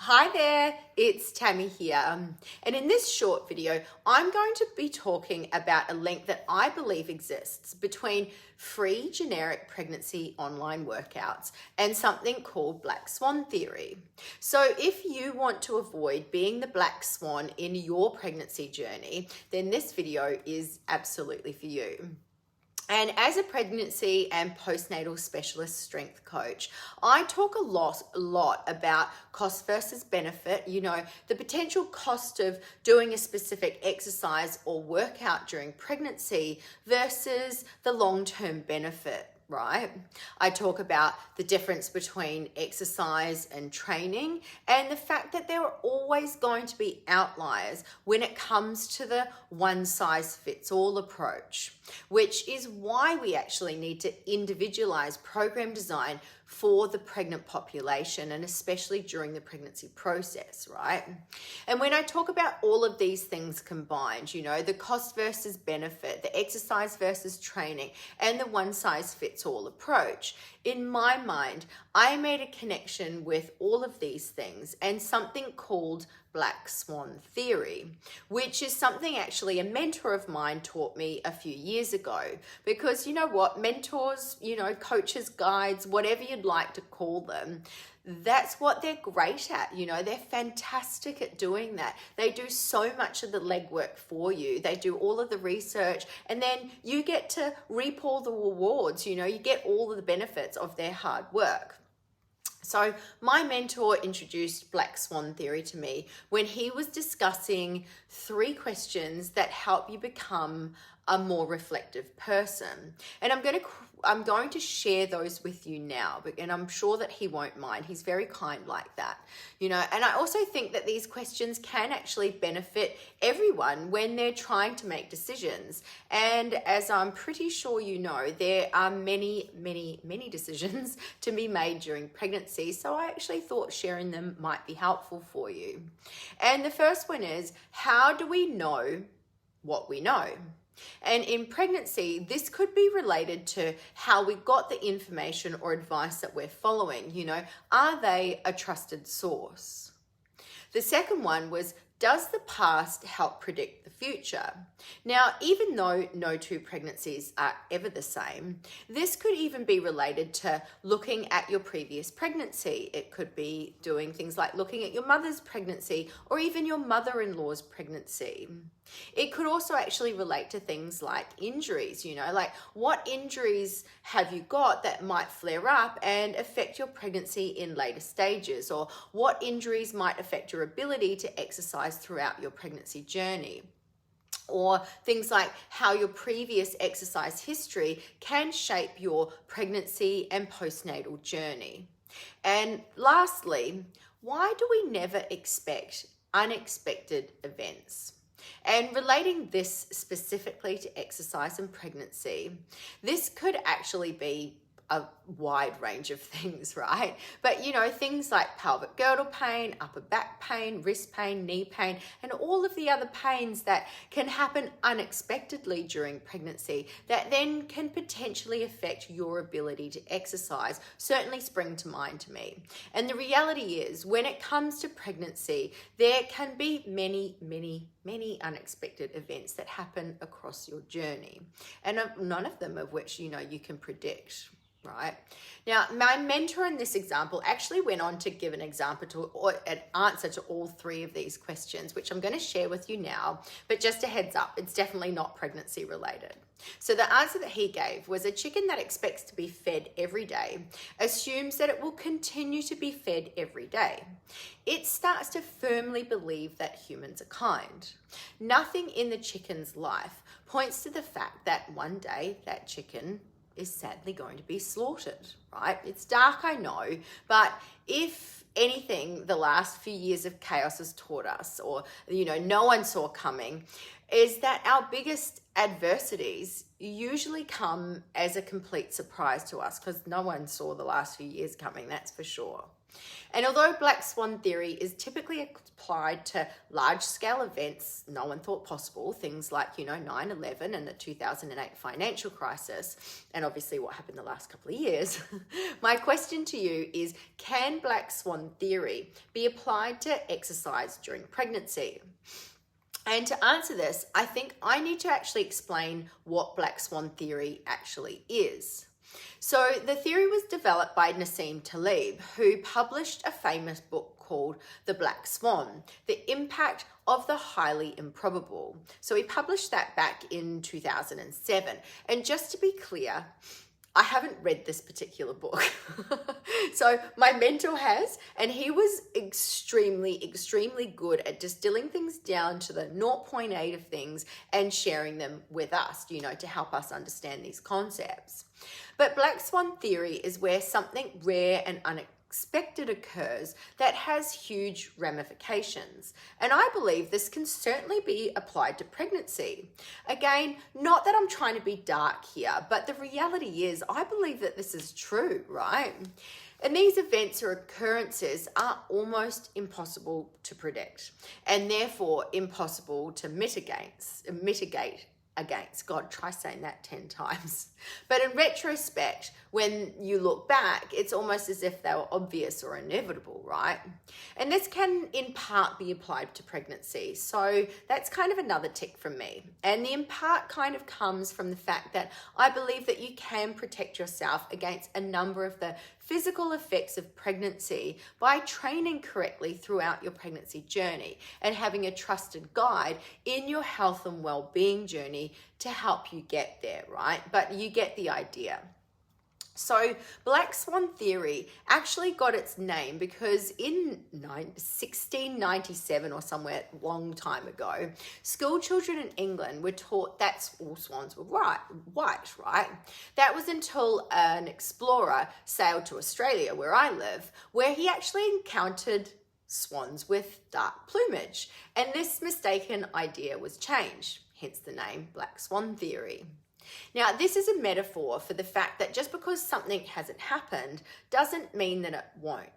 Hi there, it's Tammy here. And in this short video, I'm going to be talking about a link that I believe exists between free generic pregnancy online workouts and something called Black Swan Theory. So if you want to avoid being the black swan in your pregnancy journey, then this video is absolutely for you. And as a pregnancy and postnatal specialist strength coach, I talk a lot about cost versus benefit, the potential cost of doing a specific exercise or workout during pregnancy versus the long-term benefit. Right? I talk about the difference between exercise and training and the fact that there are always going to be outliers when it comes to the one-size-fits-all approach, which is why we actually need to individualize program design for the pregnant population and especially during the pregnancy process, right? And when I talk about all of these things combined, the cost versus benefit, the exercise versus training, and the one-size-fits-all approach, in my mind, I made a connection with all of these things and something called Black Swan Theory, which is something actually a mentor of mine taught me a few years ago. Because you know what, mentors, coaches, guides, whatever you'd like to call them, that's what they're great at. They're fantastic at doing that. They do so much of the legwork for you. They do all of the research, and then you get to reap all the rewards. You get all of the benefits of their hard work. So my mentor introduced Black Swan Theory to me when he was discussing 3 questions that help you become a more reflective person. And I'm going to share those with you now, and I'm sure that he won't mind. He's very kind like that, and I also think that these questions can actually benefit everyone when they're trying to make decisions. And as I'm pretty sure there are many, many, many decisions to be made during pregnancy. So I actually thought sharing them might be helpful for you. And the first one is, how do we know what we know? And in pregnancy, this could be related to how we got the information or advice that we're following. Are they a trusted source? The second one was, does the past help predict the future? Now, even though no 2 pregnancies are ever the same, this could even be related to looking at your previous pregnancy. It could be doing things like looking at your mother's pregnancy or even your mother-in-law's pregnancy. It could also actually relate to things like injuries, like what injuries have you got that might flare up and affect your pregnancy in later stages, or what injuries might affect your ability to exercise throughout your pregnancy journey. Or things like how your previous exercise history can shape your pregnancy and postnatal journey. And lastly, why do we never expect unexpected events? And relating this specifically to exercise and pregnancy, this could actually be a wide range of things, right? But things like pelvic girdle pain, upper back pain, wrist pain, knee pain, and all of the other pains that can happen unexpectedly during pregnancy that then can potentially affect your ability to exercise, certainly spring to mind to me. And the reality is, when it comes to pregnancy, there can be many, many, many unexpected events that happen across your journey, and none of them of which you can predict. Right? Now, my mentor in this example actually went on to give an answer to all 3 of these questions, which I'm going to share with you now. But just a heads up, it's definitely not pregnancy related. So the answer that he gave was, a chicken that expects to be fed every day assumes that it will continue to be fed every day. It starts to firmly believe that humans are kind. Nothing in the chicken's life points to the fact that one day that chicken is sadly going to be slaughtered, right? It's dark, I know, but if anything the last few years of chaos has taught us, or no one saw coming, is that our biggest adversities usually come as a complete surprise to us, because no one saw the last few years coming, that's for sure. And although Black Swan Theory is typically applied to large-scale events no one thought possible, things like, 9/11 and the 2008 financial crisis, and obviously what happened the last couple of years, my question to you is, can Black Swan Theory be applied to exercise during pregnancy? And to answer this, I think I need to actually explain what Black Swan Theory actually is. So the theory was developed by Nassim Taleb, who published a famous book called The Black Swan, The Impact of the Highly Improbable. So he published that back in 2007. And just to be clear, I haven't read this particular book. So my mentor has, and he was extremely good at distilling things down to the 0.8 of things and sharing them with us, to help us understand these concepts. But Black Swan Theory is where something rare and unexpected occurs that has huge ramifications. And I believe this can certainly be applied to pregnancy. Again, not that I'm trying to be dark here, but the reality is I believe that this is true, right? And these events or occurrences are almost impossible to predict and therefore impossible to mitigate against. God, try saying that 10 times. But in retrospect, when you look back, it's almost as if they were obvious or inevitable, right? And this can in part be applied to pregnancy. So that's kind of another tick from me. And the in part kind of comes from the fact that I believe that you can protect yourself against a number of the physical effects of pregnancy by training correctly throughout your pregnancy journey and having a trusted guide in your health and well-being journey to help you get there, right? But you get the idea. So Black Swan Theory actually got its name because in 1697 or somewhere a long time ago, school children in England were taught that all swans were white, right? That was until an explorer sailed to Australia, where I live, where he actually encountered swans with dark plumage. And this mistaken idea was changed, hence the name Black Swan Theory. Now, this is a metaphor for the fact that just because something hasn't happened doesn't mean that it won't.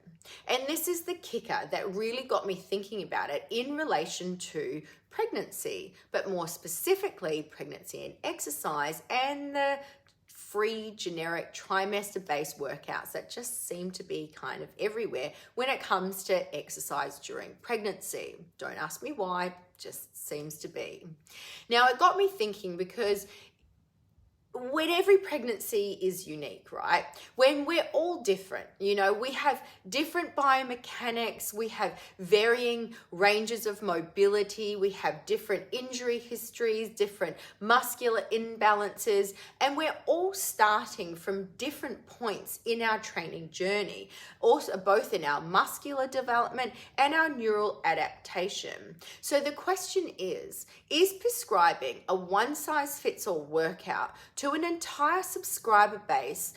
And this is the kicker that really got me thinking about it in relation to pregnancy, but more specifically pregnancy and exercise and the free generic trimester-based workouts that just seem to be kind of everywhere when it comes to exercise during pregnancy. Don't ask me why, just seems to be. Now, it got me thinking because when every pregnancy is unique, right? When we're all different, we have different biomechanics, we have varying ranges of mobility, we have different injury histories, different muscular imbalances, and we're all starting from different points in our training journey, also both in our muscular development and our neural adaptation. So the question is prescribing a one-size-fits-all workout to an entire subscriber base,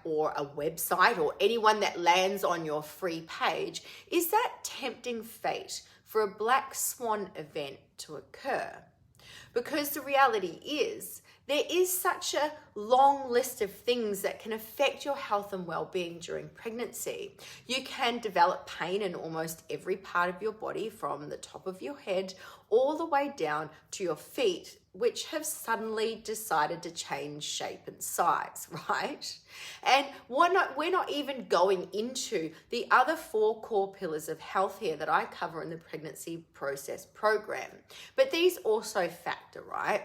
or a website or anyone that lands on your free page, is that tempting fate for a black swan event to occur? Because the reality is, there is such a long list of things that can affect your health and well-being during pregnancy. You can develop pain in almost every part of your body, from the top of your head all the way down to your feet, which have suddenly decided to change shape and size, right? And we're not even going into the other 4 core pillars of health here that I cover in the pregnancy process program. But these also factor, right?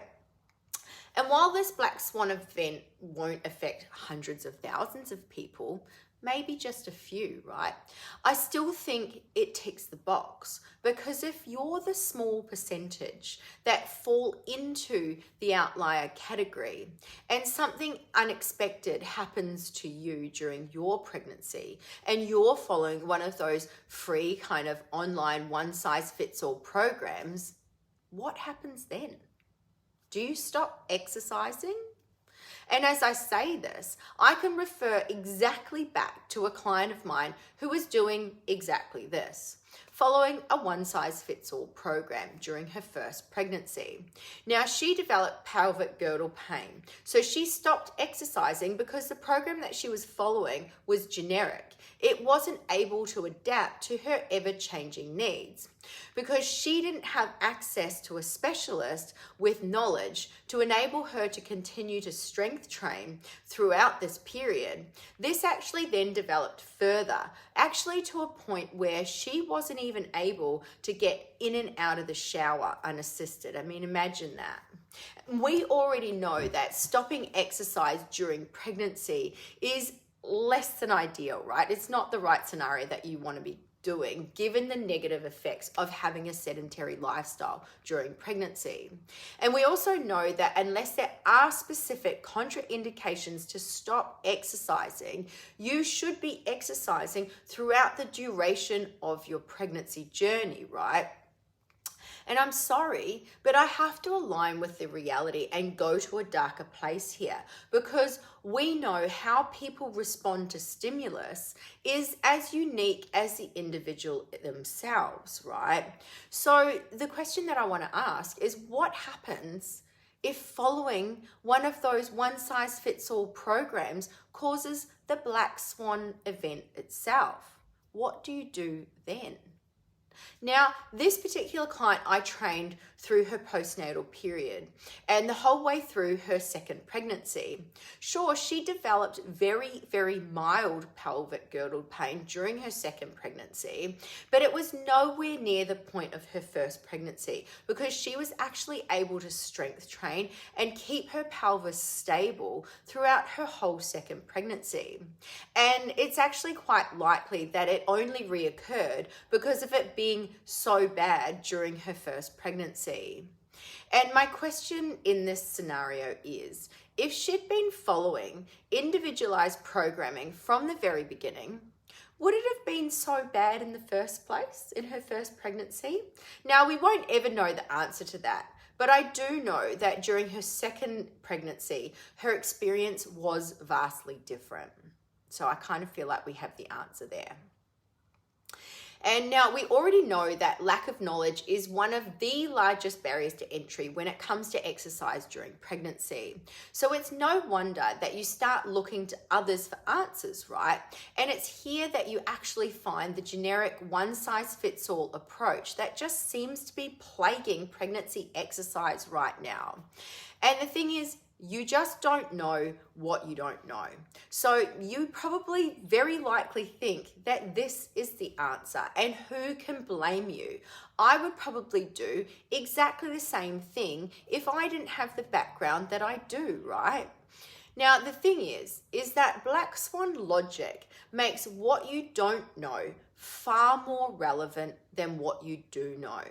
And while this black swan event won't affect hundreds of thousands of people, maybe just a few, right? I still think it ticks the box, because if you're the small percentage that fall into the outlier category and something unexpected happens to you during your pregnancy and you're following one of those free kind of online one-size-fits-all programs, what happens then? Do you stop exercising? And as I say this, I can refer exactly back to a client of mine who was doing exactly this. following a one-size-fits-all program during her first pregnancy. Now, she developed pelvic girdle pain, so she stopped exercising because the program that she was following was generic. It wasn't able to adapt to her ever-changing needs. Because she didn't have access to a specialist with knowledge to enable her to continue to strength train throughout this period, this actually then developed further, actually to a point where she wasn't even able to get in and out of the shower unassisted. I mean, imagine that. We already know that stopping exercise during pregnancy is less than ideal, right? It's not the right scenario that you want to be doing, given the negative effects of having a sedentary lifestyle during pregnancy. And we also know that unless there are specific contraindications to stop exercising, you should be exercising throughout the duration of your pregnancy journey, right? And I'm sorry, but I have to align with the reality and go to a darker place here, because we know how people respond to stimulus is as unique as the individual themselves, right? So the question that I want to ask is, what happens if following one of those one-size-fits-all programs causes the Black Swan event itself? What do you do then? Now, this particular client I trained through her postnatal period and the whole way through her second pregnancy. Sure, she developed very, very mild pelvic girdle pain during her second pregnancy, but it was nowhere near the point of her first pregnancy because she was actually able to strength train and keep her pelvis stable throughout her whole second pregnancy. And it's actually quite likely that it only reoccurred because of it being so bad during her first pregnancy. And my question in this scenario is, if she'd been following individualized programming from the very beginning, would it have been so bad in the first place in her first pregnancy? Now, we won't ever know the answer to that, but I do know that during her second pregnancy, her experience was vastly different. So I kind of feel like we have the answer there. And now we already know that lack of knowledge is one of the largest barriers to entry when it comes to exercise during pregnancy. So it's no wonder that you start looking to others for answers, right? And it's here that you actually find the generic one-size-fits-all approach that just seems to be plaguing pregnancy exercise right now. And the thing is, you just don't know what you don't know. So you probably very likely think that this is the answer, and who can blame you? I would probably do exactly the same thing if I didn't have the background that I do, right? Now, the thing is that Black Swan logic makes what you don't know far more relevant than what you do know.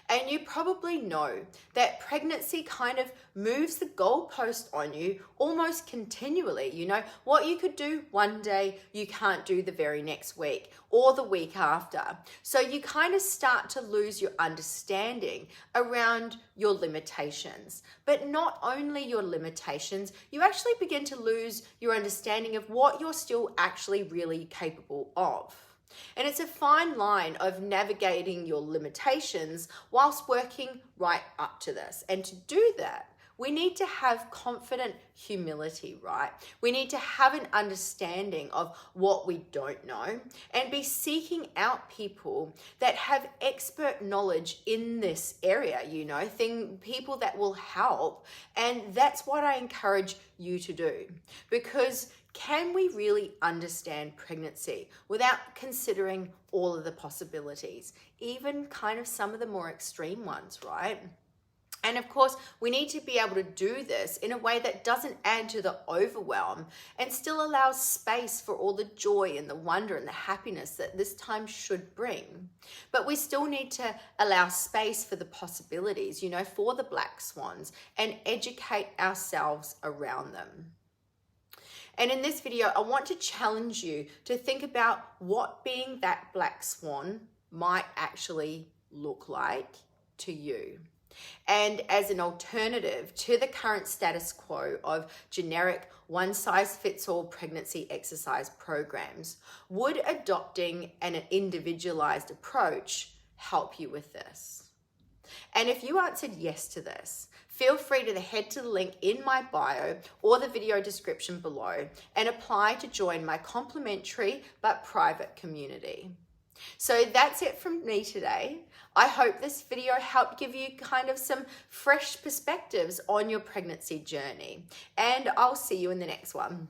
And you probably know that pregnancy kind of moves the goalpost on you almost continually. You know, what you could do one day, you can't do the very next week or the week after. So you kind of start to lose your understanding around your limitations. But not only your limitations, you actually begin to lose your understanding of what you're still actually really capable of. And it's a fine line of navigating your limitations whilst working right up to this. And to do that, we need to have confident humility, right? We need to have an understanding of what we don't know and be seeking out people that have expert knowledge in this area, you know, people that will help. And that's what I encourage you to do, because can we really understand pregnancy without considering all of the possibilities, even kind of some of the more extreme ones, right? And of course, we need to be able to do this in a way that doesn't add to the overwhelm and still allows space for all the joy and the wonder and the happiness that this time should bring. But we still need to allow space for the possibilities, you know, for the black swans, and educate ourselves around them. And in this video, I want to challenge you to think about what being that black swan might actually look like to you. And as an alternative to the current status quo of generic one-size-fits-all pregnancy exercise programs, would adopting an individualized approach help you with this? And if you answered yes to this, feel free to head to the link in my bio or the video description below and apply to join my complimentary but private community. So that's it from me today. I hope this video helped give you kind of some fresh perspectives on your pregnancy journey, and I'll see you in the next one.